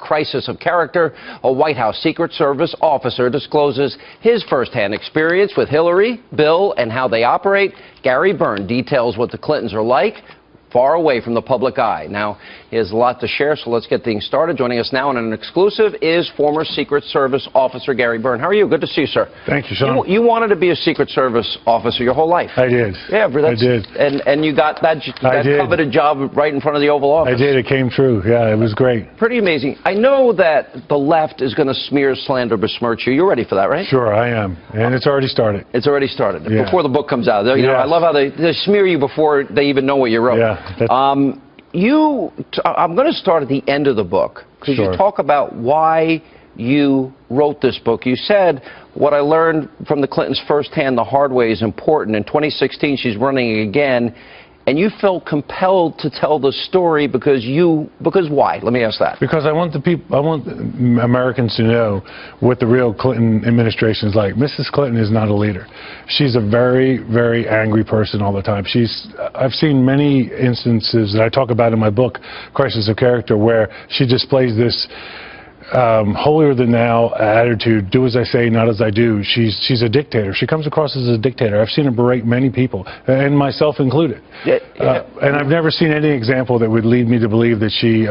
crisis of character. A White House Secret Service officer discloses his firsthand experience with Hillary, Bill, and how they operate. Gary Byrne details what the Clintons are like, far away from the public eye. Now, he has a lot to share, so let's get things started. Joining us now on an exclusive is former Secret Service officer Gary Byrne. How are you? Good to see you, sir. Thank you, Sean. You wanted to be a Secret Service officer your whole life. I did. Yeah, I did. And you got that coveted job right in front of the Oval Office. I did. It came true. Yeah, it was great. Pretty amazing. I know that the left is going to smear, slander, besmirch you. You're ready for that, right? Sure, I am. And it's already started. It's already started. Yeah. Before the book comes out. You know, I love how they smear you before they even know what you wrote. Yeah. I'm going to start at the end of the book, because you talk about why you wrote this book. You said, what I learned from the Clintons firsthand the hard way is important. In 2016, she's running again, and you felt compelled to tell the story because why? Let me ask that. Because I want Americans to know what the real Clinton administration is like. Mrs. Clinton is not a leader. She's a very, very angry person all the time. I've seen many instances that I talk about in my book, Crisis of Character, where she displays this holier-than-thou attitude, do as I say, not as I do. She's a dictator. She comes across as a dictator. I've seen her berate many people, and myself included. And I've never seen any example that would lead me to believe that she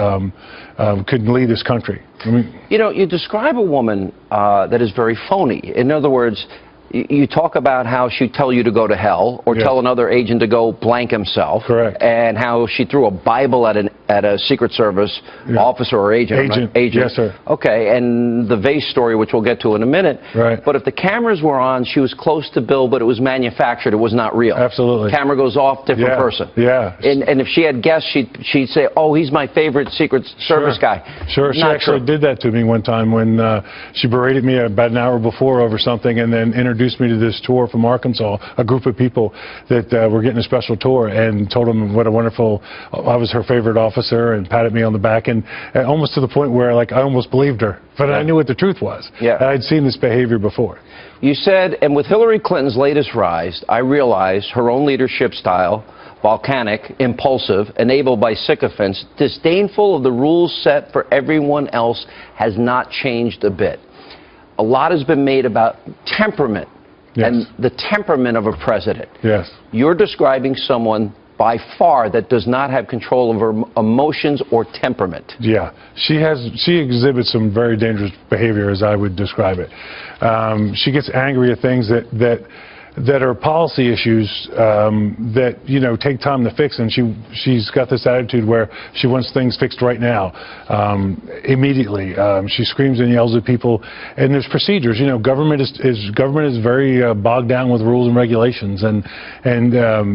could lead this country. I mean, you know, you describe a woman that is very phony. In other words, you talk about how she'd tell you to go to hell, or tell another agent to go blank himself. Correct. And how she threw a Bible at a Secret Service officer or agent. Agent. Yes, sir. Okay, and the vase story, which we'll get to in a minute. Right. But if the cameras were on, she was close to Bill, but it was manufactured. It was not real. Absolutely. Camera goes off, different person. Yeah. And if she had guests, she'd say, oh, he's my favorite Secret Service guy. Sure. She actually did that to me one time when she berated me about an hour before over something, and then introduced me to this tour from Arkansas, a group of people that were getting a special tour, and told them what a wonderful, I was her favorite officer, and patted me on the back, and almost to the point where I almost believed her, but I knew what the truth was. And I'd seen this behavior before. You said, and with Hillary Clinton's latest rise, I realized her own leadership style, volcanic, impulsive, enabled by sycophants, disdainful of the rules set for everyone else, has not changed a bit. A lot has been made about temperament. And the temperament of a president. You're describing someone by far that does not have control of her emotions or temperament. Yeah, she exhibits some very dangerous behavior, as I would describe it. She gets angry at things that are policy issues that, you know, take time to fix, and she's got this attitude where she wants things fixed right now, immediately. She screams and yells at people, and there's procedures. You know, government is very bogged down with rules and regulations, and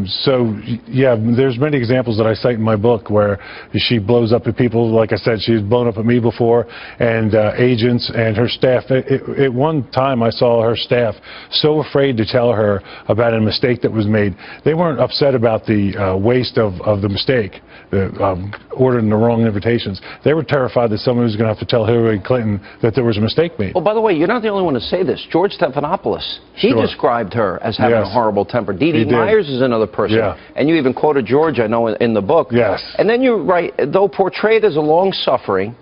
so yeah, there's many examples that I cite in my book where she blows up at people. Like I said, she's blown up at me before, and agents and her staff. At one time, I saw her staff so afraid to tell her about a mistake that was made. They weren't upset about the waste of the mistake, ordering the wrong invitations. They were terrified that someone was going to have to tell Hillary Clinton that there was a mistake made. Well, by the way, you're not the only one to say this. George Stephanopoulos, he described her as having a horrible temper. Dee Dee Myers is another person. And you even quoted George, I know, in the book. And then you write, though portrayed as a long-suffering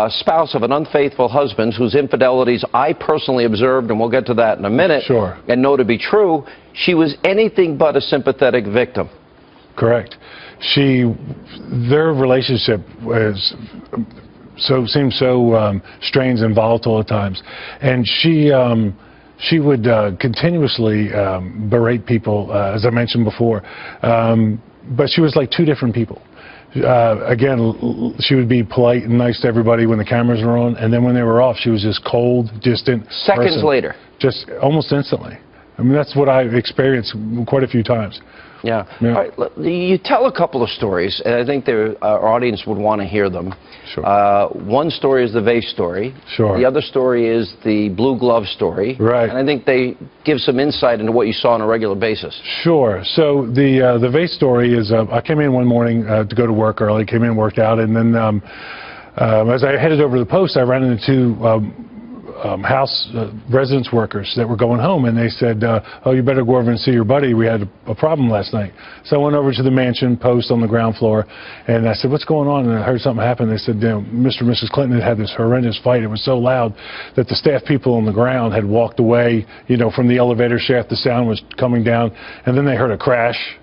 spouse of an unfaithful husband whose infidelities I personally observed, and we'll get to that in a minute, and know to be true, she was anything but a sympathetic victim. Correct. Their relationship seemed so strange and volatile at times, and she would continuously berate people, as I mentioned before, but she was like two different people. Again, she would be polite and nice to everybody when the cameras were on, and then when they were off, she was just cold, distant. Seconds later. Just almost instantly. I mean, that's what I've experienced quite a few times. Yeah. All right, you tell a couple of stories, and I think our audience would want to hear them. One story is the vase story. The other story is the blue glove story. And I think they give some insight into what you saw on a regular basis. So the vase story is, I came in one morning to go to work early, came in, worked out, and then as I headed over to the post, I ran into house residence workers that were going home, and they said, "Oh, you better go over and see your buddy. We had a problem last night." So I went over to the mansion post on the ground floor, and I said, "What's going on?" And I heard something happen. They said, Mr. and Mrs. Clinton had this horrendous fight. It was so loud that the staff people on the ground had walked away, from the elevator shaft. The sound was coming down, and then they heard a crash.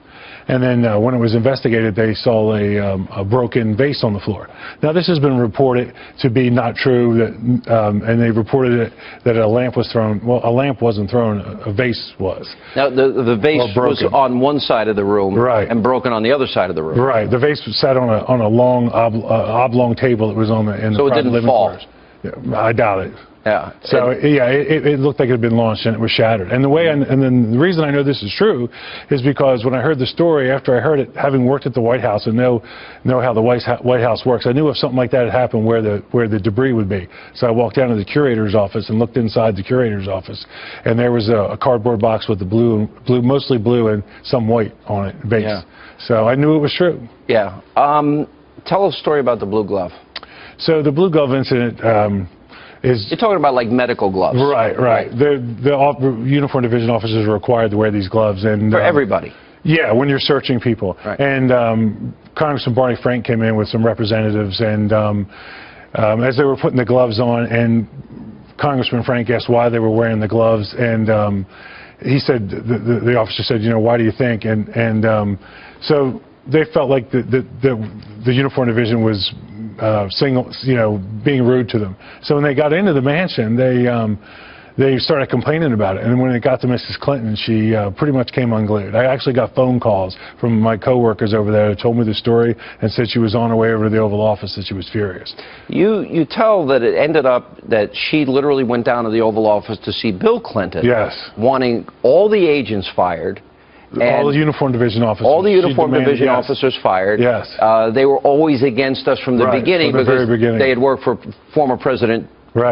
And then when it was investigated, they saw a broken vase on the floor. Now, this has been reported to be not true, and they reported it that a lamp was thrown. Well, a lamp wasn't thrown, a vase was. Now, the vase was on one side of the room, right, and broken on the other side of the room. Right. The vase was sat on a long oblong table that was in the so it didn't fall. Quarters. Yeah, I doubt it. Yeah. So it looked like it had been launched and it was shattered. And then the reason I know this is true is because when I heard the story, after I heard it, having worked at the White House and know how the White House works, I knew if something like that had happened where the debris would be. So I walked down to the curator's office and looked inside the curator's office, and there was a cardboard box with the mostly blue and some white on it base. Yeah. So I knew it was true. Yeah. Tell us a story about the blue glove. So the blue glove incident. You're talking about like medical gloves. Right. The uniform division officers are required to wear these gloves, and for everybody. Yeah, when you're searching people. Right. And Congressman Barney Frank came in with some representatives, and as they were putting the gloves on, and Congressman Frank asked why they were wearing the gloves, and he said, the officer said, why do you think? And so they felt like the uniform division was being rude to them. So when they got into the mansion, they started complaining about it. And when it got to Mrs. Clinton, she pretty much came unglued. I actually got phone calls from my coworkers over there who told me the story and said she was on her way over to the Oval Office, that she was furious. You tell that it ended up that she literally went down to the Oval Office to see Bill Clinton. Yes. Wanting all the agents fired. All the uniform division officers. All the uniform division officers fired. Yes. They were always against us from the beginning because they had worked for former President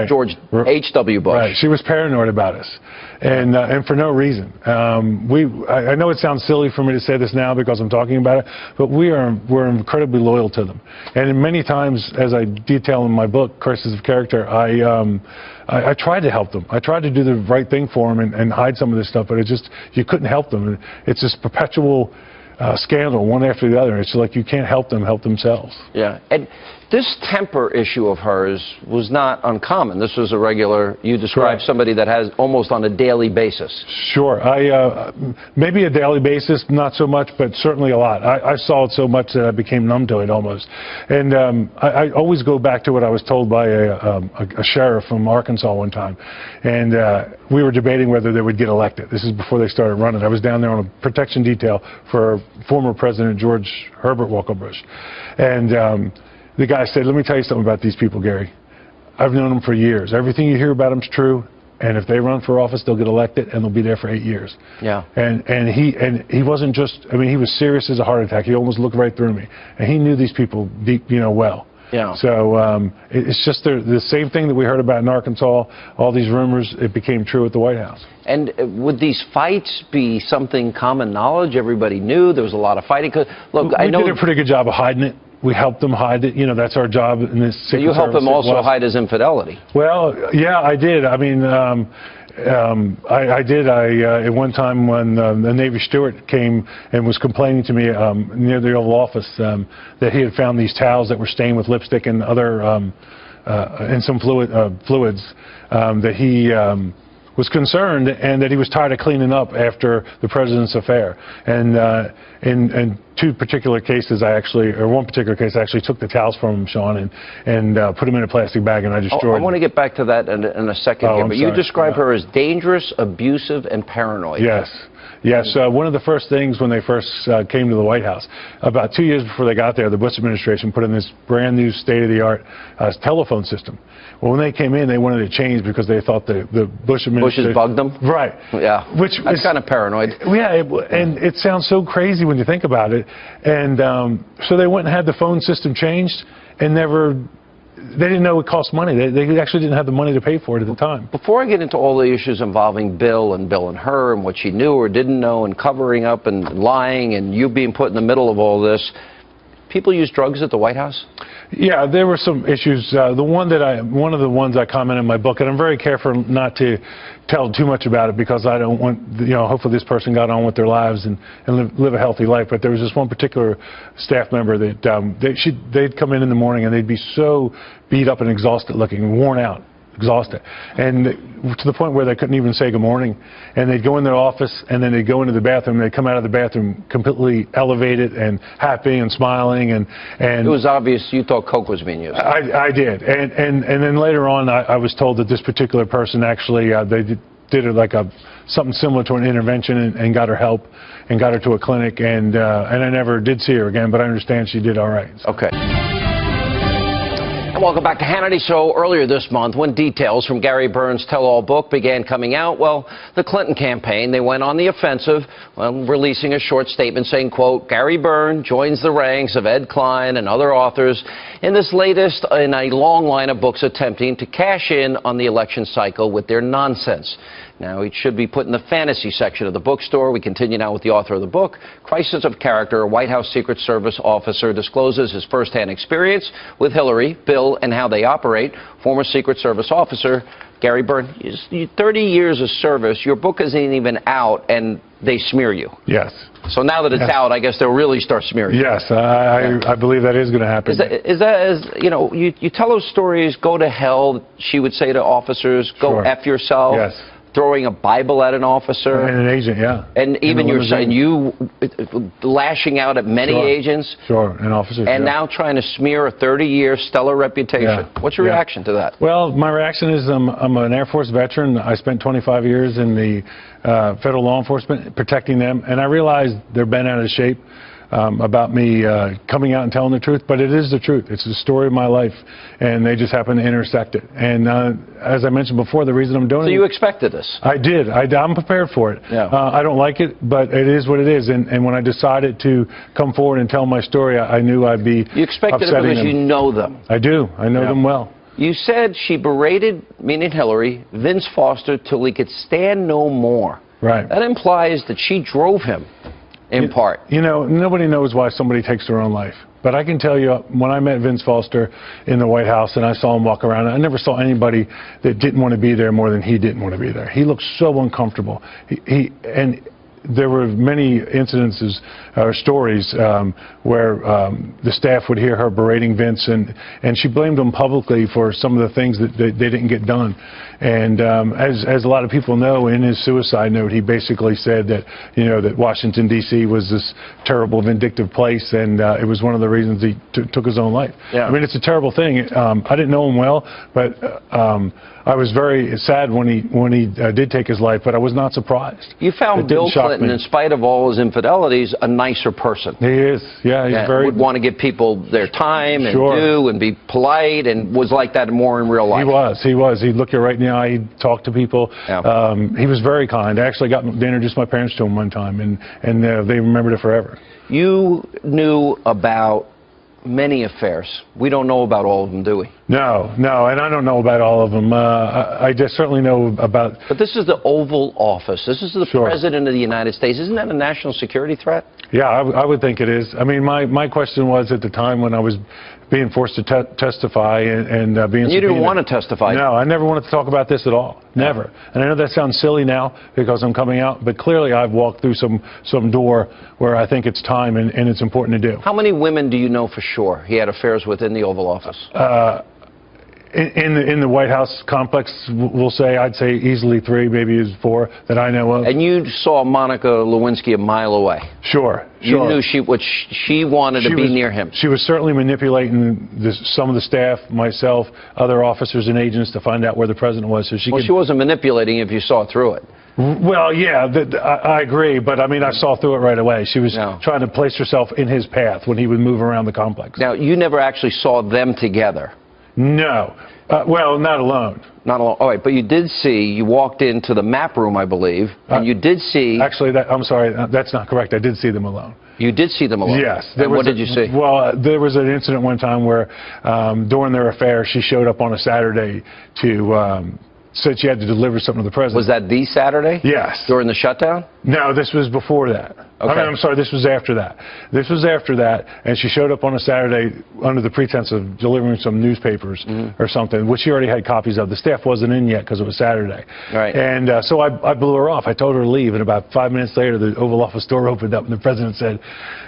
George H.W. Bush. Right. She was paranoid about us, and for no reason. I know it sounds silly for me to say this now because I'm talking about it, but we're incredibly loyal to them. And many times, as I detail in my book, Curses of Character, I tried to help them. I tried to do the right thing for them and hide some of this stuff, but you couldn't help them. It's this perpetual scandal, one after the other. It's like you can't help them help themselves. Yeah. And this temper issue of hers was not uncommon. This was a regular, you described somebody that has almost on a daily basis. Sure. Maybe a daily basis, not so much, but certainly a lot. I saw it so much that I became numb to it almost. And I always go back to what I was told by a sheriff from Arkansas one time. And we were debating whether they would get elected. This is before they started running. I was down there on a protection detail for former President George Herbert Walker Bush. And the guy said, "Let me tell you something about these people, Gary. I've known them for years. Everything you hear about them's true, and if they run for office, they'll get elected, and they'll be there for 8 years." Yeah. And he wasn't just, he was serious as a heart attack. He almost looked right through me. And he knew these people deep, well. Yeah. So it's just the same thing that we heard about in Arkansas, all these rumors, it became true at the White House. And would these fights be something common knowledge? Everybody knew there was a lot of fighting. Look, I know we did a pretty good job of hiding it. We helped them hide it. That's our job in this. So you helped them also hide his infidelity. Well, yeah, I did. I did. At one time when the Navy steward came and was complaining to me near the Oval Office that he had found these towels that were stained with lipstick and other and some fluids, that he was concerned and that he was tired of cleaning up after the president's affair. And in one particular case, I actually took the towels from him, Sean, and put them in a plastic bag, and I destroyed them. I want to get back to that in a second here, but you describe her as dangerous, abusive, and paranoid. Yes. Yes, one of the first things when they first came to the White House, about 2 years before they got there, the Bush administration put in this brand new state-of-the-art telephone system. Well, when they came in, they wanted it changed because they thought the Bush administration... Bush has bugged them? Right. Yeah, that's kind of paranoid. Yeah, and it sounds so crazy when you think about it. And so they went and had the phone system changed and they didn't know it cost money. They actually didn't have the money to pay for it at the time. Before I get into all the issues involving Bill and her and what she knew or didn't know and covering up and lying and you being put in the middle of all this, people use drugs at the White House? Yeah, there were some issues. One of the ones I comment in my book, and I'm very careful not to tell too much about it because I don't want, hopefully this person got on with their lives and live a healthy life. But there was this one particular staff member that they'd come in the morning and they'd be so beat up and exhausted looking, worn out. Exhausted, and to the point where they couldn't even say good morning, and they'd go in their office and then they'd go into the bathroom and they'd come out of the bathroom completely elevated and happy and smiling, and it was obvious you thought coke was being used. I did, and then later on I was told that this particular person actually they did something similar to an intervention and got her help and got her to a clinic, and I never did see her again, but I understand she did all right. So. Okay. Welcome back to Hannity. So earlier this month, when details from Gary Burns' tell-all book began coming out, well, the Clinton campaign, they went on the offensive, releasing a short statement saying, quote, Gary Burns joins the ranks of Ed Klein and other authors in this latest in a long line of books attempting to cash in on the election cycle with their nonsense. Now, it should be put in the fantasy section of the bookstore. We continue now with the author of the book. Crisis of Character, a White House Secret Service officer discloses his firsthand experience with Hillary, Bill, and how they operate. Former Secret Service officer Gary Burns, 30 years of service, your book isn't even out, and they smear you. Yes. So now that it's out, I guess they'll really start smearing you. Yes, I believe that is going to happen. Is that you tell those stories, go to hell, she would say to officers, go F yourself. Yes. Throwing a Bible at an officer. And an agent, yeah. And even you're saying you lashing out at many agents. Sure, and officers. And now trying to smear a 30-year stellar reputation. Yeah. What's your reaction to that? Well, my reaction is I'm an Air Force veteran. I spent 25 years in the federal law enforcement protecting them, and I realized they're bent out of shape about me coming out and telling the truth, but it is the truth. It's the story of my life, and they just happen to intersect it. And as I mentioned before, the reason I'm doing it... So you expected this? I did. I'm prepared for it. Yeah. I don't like it, but it is what it is. And when I decided to come forward and tell my story, I knew I'd be You expected it because you know them. I do. I know them well. You said she berated, meaning Hillary, Vince Foster till he could stand no more. Right. That implies that she drove him. In part. Nobody knows why somebody takes their own life. But I can tell you, when I met Vince Foster in the White House and I saw him walk around, I never saw anybody that didn't want to be there more than he didn't want to be there. He looked so uncomfortable. And there were many incidences or stories where the staff would hear her berating Vince, and she blamed him publicly for some of the things that they didn't get done. And as a lot of people know, in his suicide note, he basically said that that Washington D.C. was this terrible, vindictive place, and it was one of the reasons he took his own life. Yeah. I mean, it's a terrible thing. I didn't know him well, but I was very sad when he did take his life, but I was not surprised. You found Bill Clinton, in spite of all his infidelities, a nicer person. He is, yeah. He's very would want to give people their time and do and be polite, and was like that more in real life. He was. He'd look you right in the eye. He'd talk to people. Yeah. He was very kind. I actually got to introduce my parents to him one time, and they remembered it forever. You knew about many affairs. We don't know about all of them, do we? No, and I don't know about all of them. I just certainly know about... But this is the Oval Office. This is the President of the United States. Isn't that a national security threat? Yeah, I would think it is. I mean, my question was at the time when I was being forced to testify and being... And you didn't want to testify? No, I never wanted to talk about this at all. Never. And I know that sounds silly now because I'm coming out, but clearly I've walked through some door where I think it's time and it's important to do. How many women do you know for sure he had affairs with in the Oval Office? In the White House complex, I'd say easily 3, maybe 4 that I know of. And you saw Monica Lewinsky a mile away? Sure. You knew she wanted to be near him? She was certainly manipulating some of the staff, myself, other officers and agents to find out where the president was. So she wasn't manipulating if you saw through it. Well, yeah, I agree, but I mean, I saw through it right away. She was trying to place herself in his path when he would move around the complex. Now, you never actually saw them together? No. Well, not alone. Not alone. All right, but you did see, you walked into the map room, I believe, and you did see... Actually, I'm sorry, that's not correct. I did see them alone. You did see them alone? Yes. And what did you see? Well, there was an incident one time where during their affair, she showed up on a Saturday to said she had to deliver something to the president. Was that the Saturday? Yes. During the shutdown? No, this was before that. Okay. I'm sorry, this was after that. This was after that, and she showed up on a Saturday under the pretense of delivering some newspapers or something, which she already had copies of. The staff wasn't in yet because it was Saturday. Right. And so I blew her off. I told her to leave, and about 5 minutes later, the Oval Office door opened up, and the president said,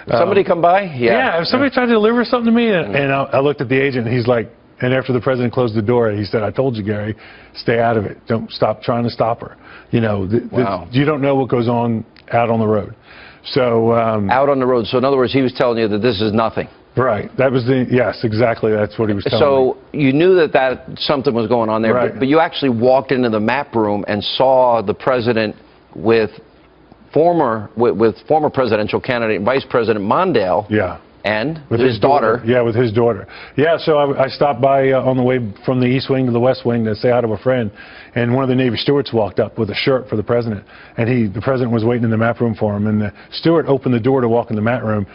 Somebody come by? Yeah, if somebody tried to deliver something to me, and I looked at the agent, and he's like, and after the president closed the door, he said, I told you, Gary, stay out of it. Don't stop trying to stop her. You know, Wow. you don't know what goes on out on the road. So Out on the road. So in other words, he was telling you that this is nothing. right. That was yes, exactly. That's what he was telling me. So you knew that something was going on there, Right. but you actually walked into the map room and saw the president with former presidential candidate Vice President Mondale. Yeah. And With his daughter. Yeah, with his daughter. Yeah, so I stopped by on the way from the East Wing to the West Wing to say hi to a friend, and one of the Navy stewards walked up with a shirt for the president, and the president was waiting in the map room for him, and the steward opened the door to walk in the map room,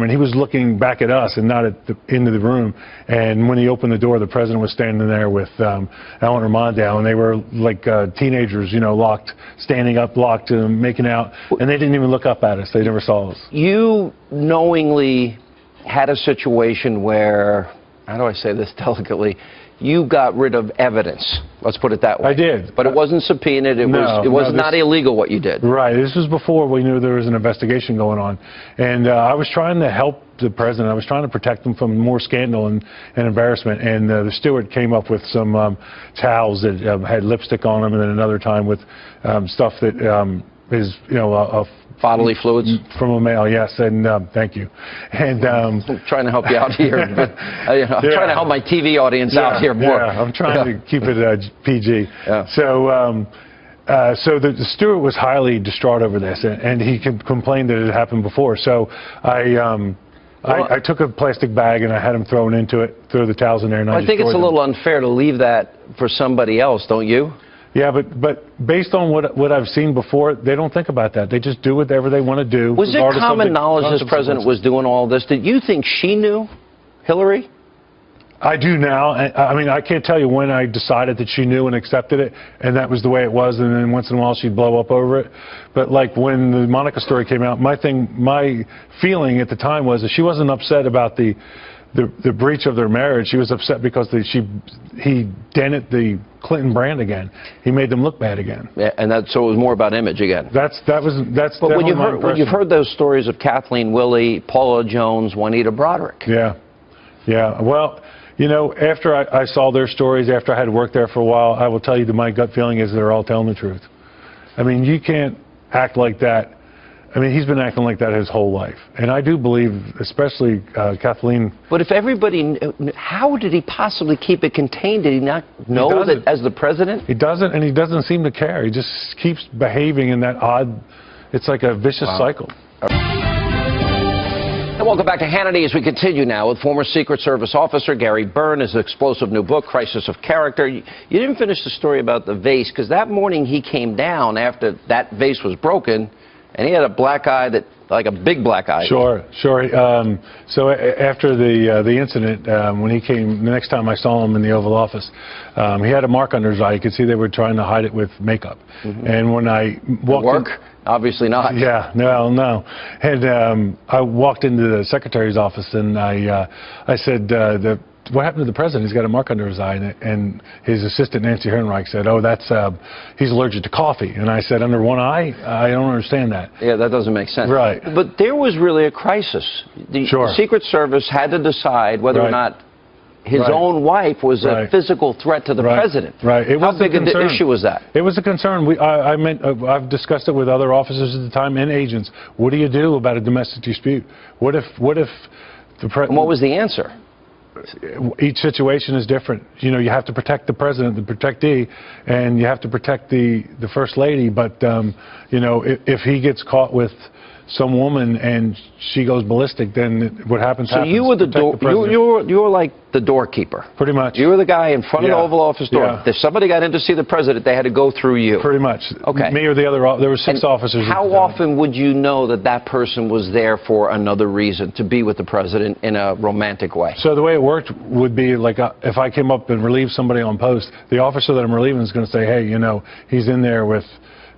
and he was looking back at us and not into the room. And when he opened the door, the president was standing there with Eleanor Mondale, and they were like teenagers, you know, standing up, locked, making out, and they didn't even look up at us. They never saw us. You knowingly had a situation where, how do I say this delicately, you got rid of evidence. Let's put it that way. I did. But it wasn't subpoenaed. It was not illegal what you did. Right. This was before we knew there was an investigation going on. And I was trying to help the president. I was trying to protect him from more scandal and embarrassment. And the steward came up with some towels that had lipstick on them, and then another time with stuff that is, you know, Bodily fluids? From a male, yes, and thank you. And I'm trying to help you out here, but I'm trying to help my TV audience out here more. Yeah, I'm trying to keep it PG. Yeah. So, so the steward was highly distraught over this, and he complained that it had happened before. So I took a plastic bag and I had him thrown into it, throw the towels in there, and I think it's a little unfair to leave that for somebody else, don't you? Yeah, but based on what I've seen before, they don't think about that. They just do whatever they want to do. Was it common knowledge this president was doing all this? Did you think she knew, Hillary? I do now. I mean, I can't tell you when I decided that she knew and accepted it, and that was the way it was, and then once in a while she'd blow up over it. But like when the Monica story came out, my feeling at the time was that she wasn't upset about the breach of their marriage. She was upset because he dented the Clinton brand again. He made them look bad again. Yeah, and so it was more about image again. That's But when you've heard those stories of Kathleen Willey, Paula Jones, Juanita Broaddrick. Yeah, yeah. Well, you know, after I saw their stories, after I had worked there for a while, I will tell you that my gut feeling is they're all telling the truth. I mean, you can't act like that. I mean, he's been acting like that his whole life. And I do believe, especially Kathleen. But if everybody, how did he possibly keep it contained? Did he not know that as the president? He doesn't, and he doesn't seem to care. He just keeps behaving in that odd, it's like a vicious cycle. And welcome back to Hannity as we continue now with former Secret Service officer Gary Byrne, his explosive new book, Crisis of Character. You didn't finish the story about the vase, because that morning he came down after that vase was broken, and he had a black eye, like a big black eye. Sure, sure. So after the incident, when he came, the next time I saw him in the Oval Office, he had a mark under his eye. You could see they were trying to hide it with makeup. And when I walked Obviously not. Yeah, no. And I walked into the secretary's office, and I said, what happened to the president? He's got a mark under his eye. And his assistant, Nancy Herrenreich, said, oh, he's allergic to coffee. And I said, under one eye? I don't understand that. Yeah, that doesn't make sense. Right. But there was really a crisis. The Secret Service had to decide whether or not his own wife was a physical threat to the president. Right. How big an issue was that? It was a concern. I've discussed it with other officers at the time and agents. What do you do about a domestic dispute? What if the president? And what was the answer? Each situation is different. You know, you have to protect the president, the protectee, and you have to protect the first lady. But you know, if he gets caught with some woman and she goes ballistic, then what happens? So you were the door. You were like the doorkeeper. Pretty much. You were the guy in front of the Oval Office door. Yeah. If somebody got in to see the president, they had to go through you. Pretty much. Okay. Me or the other. There were 6 officers. How often would you know that that person was there for another reason, to be with the president in a romantic way? So the way it worked would be like if I came up and relieved somebody on post, the officer that I'm relieving is going to say, hey, you know, he's in there with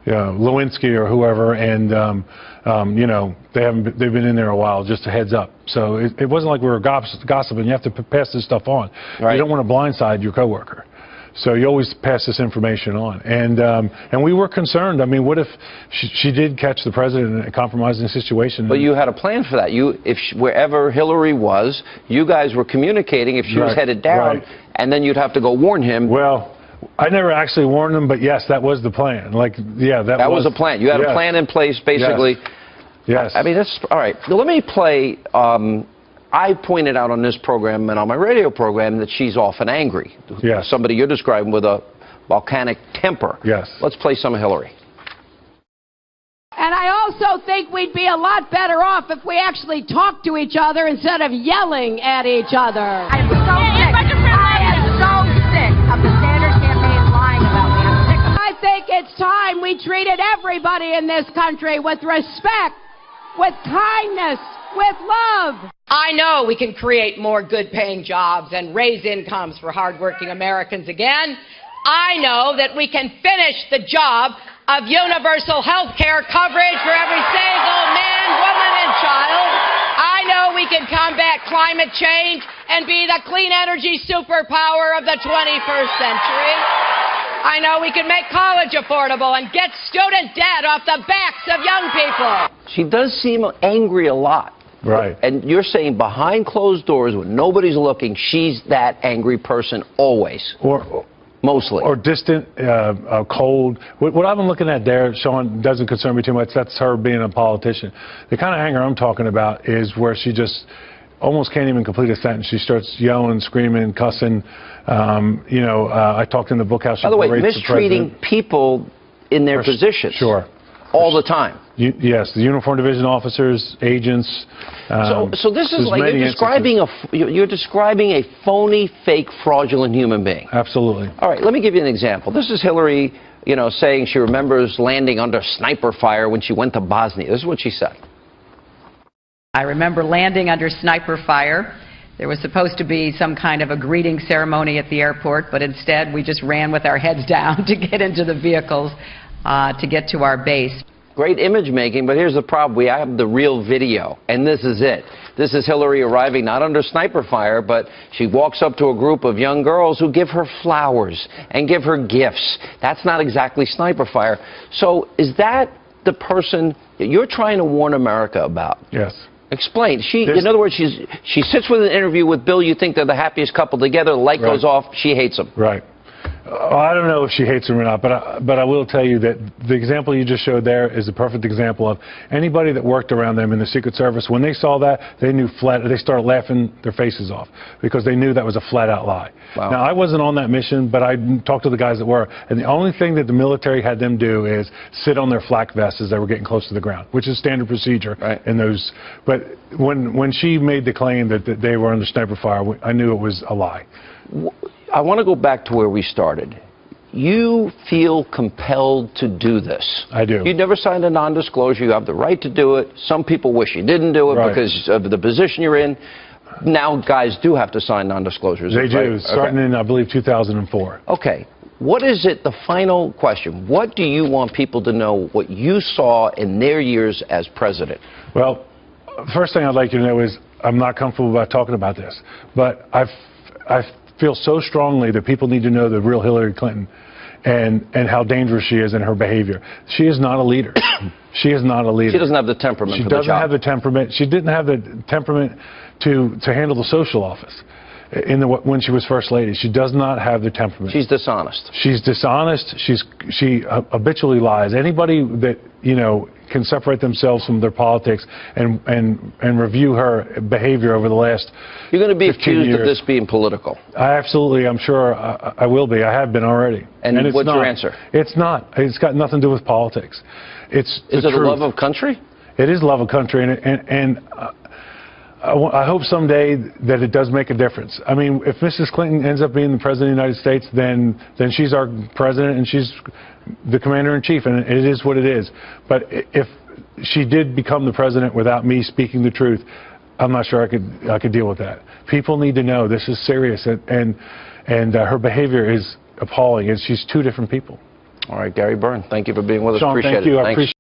Lewinsky or whoever, and you know, they've been in there a while. Just a heads up. So it wasn't like we were gossiping. You have to pass this stuff on. Right. You don't want to blindside your coworker. So you always pass this information on. And we were concerned. I mean, what if she did catch the president in a compromising situation? But you had a plan for that. Wherever Hillary was, you guys were communicating if she was headed down, and then you'd have to go warn him. Well, I never actually warned them, but yes, that was the plan. Like, yeah, that was a plan. You had a plan in place, basically. Yes. I mean, that's all right. Let me play. I pointed out on this program and on my radio program that she's often angry. Yes. Somebody you're describing with a volcanic temper. Yes. Let's play some of Hillary. And I also think we'd be a lot better off if we actually talked to each other instead of yelling at each other. I'm so sick. I am so sick of the Sanders campaign lying about me. I'm sick of it. I think it's time we treated everybody in this country with respect, with kindness, with love. I know we can create more good-paying jobs and raise incomes for hardworking Americans again. I know that we can finish the job of universal health care coverage for every single man, woman, and child. I know we can combat climate change and be the clean energy superpower of the 21st century. I know we can make college affordable and get student debt off the backs of young people. She does seem angry a lot. Right. And you're saying behind closed doors when nobody's looking, she's that angry person always. Mostly. Or distant, cold. What I've been looking at there, Sean, doesn't concern me too much. That's her being a politician. The kind of anger I'm talking about is where she just almost can't even complete a sentence. She starts yelling, screaming, cussing. You know, I talked in the book how she... By the way, mistreating people in their positions. Sure. All the time. Yes, the uniform division officers, agents. So this is like you're describing a phony, fake, fraudulent human being. Absolutely. All right, let me give you an example. This is Hillary, you know, saying she remembers landing under sniper fire when she went to Bosnia. This is what she said. I remember landing under sniper fire. There was supposed to be some kind of a greeting ceremony at the airport, but instead we just ran with our heads down to get into the vehicles to get to our base. Great image making, but here's the problem. We have the real video, and this is it. This is Hillary arriving not under sniper fire, but she walks up to a group of young girls who give her flowers and give her gifts. That's not exactly sniper fire. So is that the person that you're trying to warn America about? Yes. Explain. In other words, she sits with an interview with Bill. You think they're the happiest couple together. The light goes off. She hates him. Right. I don't know if she hates him or not, but I will tell you that the example you just showed there is a perfect example of anybody that worked around them in the Secret Service. When they saw that, they knew they started laughing their faces off because they knew that was a flat-out lie. Wow. Now, I wasn't on that mission, but I talked to the guys that were, and the only thing that the military had them do is sit on their flak vests as they were getting close to the ground, which is standard procedure in those. But when she made the claim that they were under sniper fire, I knew it was a lie. I want to go back to where we started. You feel compelled to do this. I do. You never signed a non-disclosure. You have the right to do it. Some people wish you didn't do it because of the position you're in. Now guys do have to sign non-disclosures. They do, starting in, I believe, 2004. Okay. What is it, the final question, what do you want people to know what you saw in their years as president? Well, first thing I'd like you to know is I'm not comfortable about talking about this, but I feel so strongly that people need to know the real Hillary Clinton and how dangerous she is in her behavior. She is not a leader. She is not a leader. She doesn't have the temperament for the job. She doesn't have the temperament. She didn't have the temperament to handle the social office when she was First Lady. She does not have the temperament. She's dishonest. She's dishonest. She habitually lies. Anybody that, you know, can separate themselves from their politics and review her behavior over the last 15 years. You're going to be accused of this being political. I'm sure I will be. I have been already. And what's your answer? It's not. It's got nothing to do with politics. Is it a love of country? It is love of country, and I hope someday that it does make a difference. I mean, if Mrs. Clinton ends up being the President of the United States, then she's our President and she's the Commander-in-Chief, and it is what it is. But if she did become the President without me speaking the truth, I'm not sure I could deal with that. People need to know this is serious, and her behavior is appalling, and she's two different people. All right, Gary Byrne, thank you for being with us. Sean, Appreciate thank you. it. I Thanks. appreciate